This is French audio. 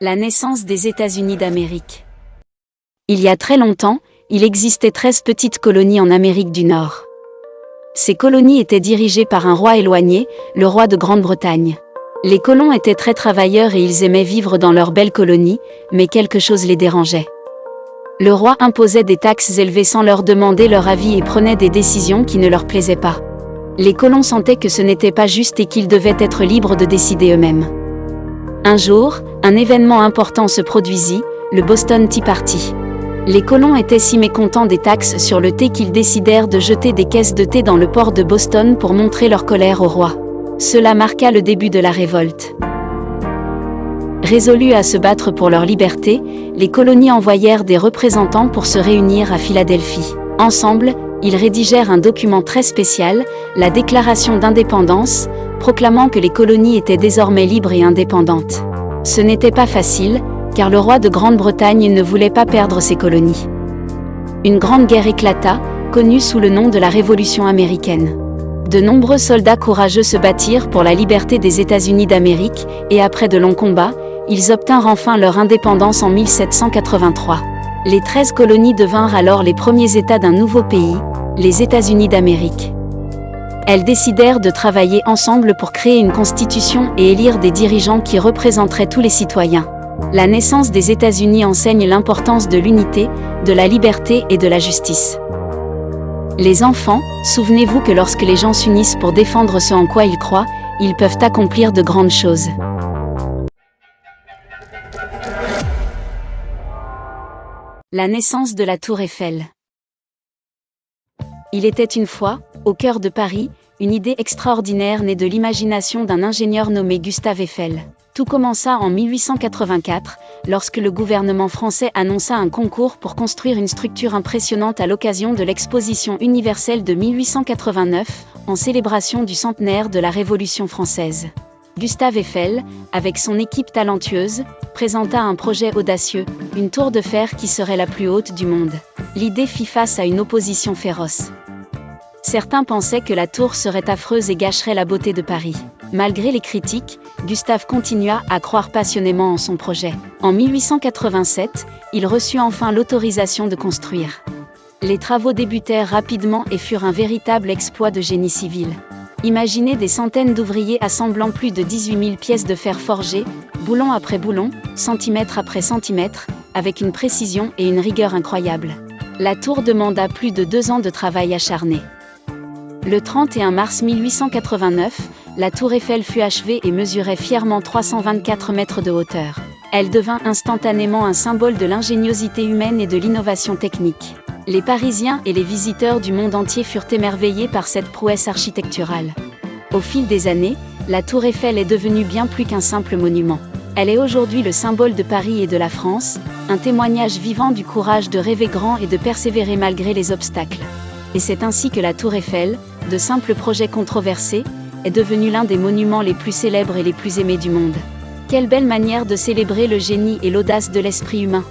La naissance des États-Unis d'Amérique. Il y a très longtemps, il existait 13 petites colonies en Amérique du Nord. Ces colonies étaient dirigées par un roi éloigné, le roi de Grande-Bretagne. Les colons étaient très travailleurs et ils aimaient vivre dans leur belle colonie, mais quelque chose les dérangeait. Le roi imposait des taxes élevées sans leur demander leur avis et prenait des décisions qui ne leur plaisaient pas. Les colons sentaient que ce n'était pas juste et qu'ils devaient être libres de décider eux-mêmes. Un jour, un événement important se produisit, le Boston Tea Party. Les colons étaient si mécontents des taxes sur le thé qu'ils décidèrent de jeter des caisses de thé dans le port de Boston pour montrer leur colère au roi. Cela marqua le début de la révolte. Résolus à se battre pour leur liberté, les colonies envoyèrent des représentants pour se réunir à Philadelphie. Ensemble, ils rédigèrent un document très spécial, la Déclaration d'indépendance, proclamant que les colonies étaient désormais libres et indépendantes. Ce n'était pas facile, car le roi de Grande-Bretagne ne voulait pas perdre ses colonies. Une grande guerre éclata, connue sous le nom de la Révolution américaine. De nombreux soldats courageux se battirent pour la liberté des États-Unis d'Amérique, et après de longs combats, ils obtinrent enfin leur indépendance en 1783. Les 13 colonies devinrent alors les premiers États d'un nouveau pays, les États-Unis d'Amérique. Elles décidèrent de travailler ensemble pour créer une constitution et élire des dirigeants qui représenteraient tous les citoyens. La naissance des États-Unis enseigne l'importance de l'unité, de la liberté et de la justice. Les enfants, souvenez-vous que lorsque les gens s'unissent pour défendre ce en quoi ils croient, ils peuvent accomplir de grandes choses. La naissance de la Tour Eiffel. Il était une fois, au cœur de Paris, une idée extraordinaire née de l'imagination d'un ingénieur nommé Gustave Eiffel. Tout commença en 1884, lorsque le gouvernement français annonça un concours pour construire une structure impressionnante à l'occasion de l'Exposition universelle de 1889, en célébration du centenaire de la Révolution française. Gustave Eiffel, avec son équipe talentueuse, présenta un projet audacieux, une tour de fer qui serait la plus haute du monde. L'idée fit face à une opposition féroce. Certains pensaient que la tour serait affreuse et gâcherait la beauté de Paris. Malgré les critiques, Gustave continua à croire passionnément en son projet. En 1887, il reçut enfin l'autorisation de construire. Les travaux débutèrent rapidement et furent un véritable exploit de génie civil. Imaginez des centaines d'ouvriers assemblant plus de 18 000 pièces de fer forgé, boulon après boulon, centimètre après centimètre, avec une précision et une rigueur incroyables. La tour demanda plus de 2 ans de travail acharné. Le 31 mars 1889, la tour Eiffel fut achevée et mesurait fièrement 324 mètres de hauteur. Elle devint instantanément un symbole de l'ingéniosité humaine et de l'innovation technique. Les Parisiens et les visiteurs du monde entier furent émerveillés par cette prouesse architecturale. Au fil des années, la tour Eiffel est devenue bien plus qu'un simple monument. Elle est aujourd'hui le symbole de Paris et de la France, un témoignage vivant du courage de rêver grand et de persévérer malgré les obstacles. Et c'est ainsi que la tour Eiffel, de simple projet controversé, est devenue l'un des monuments les plus célèbres et les plus aimés du monde. Quelle belle manière de célébrer le génie et l'audace de l'esprit humain!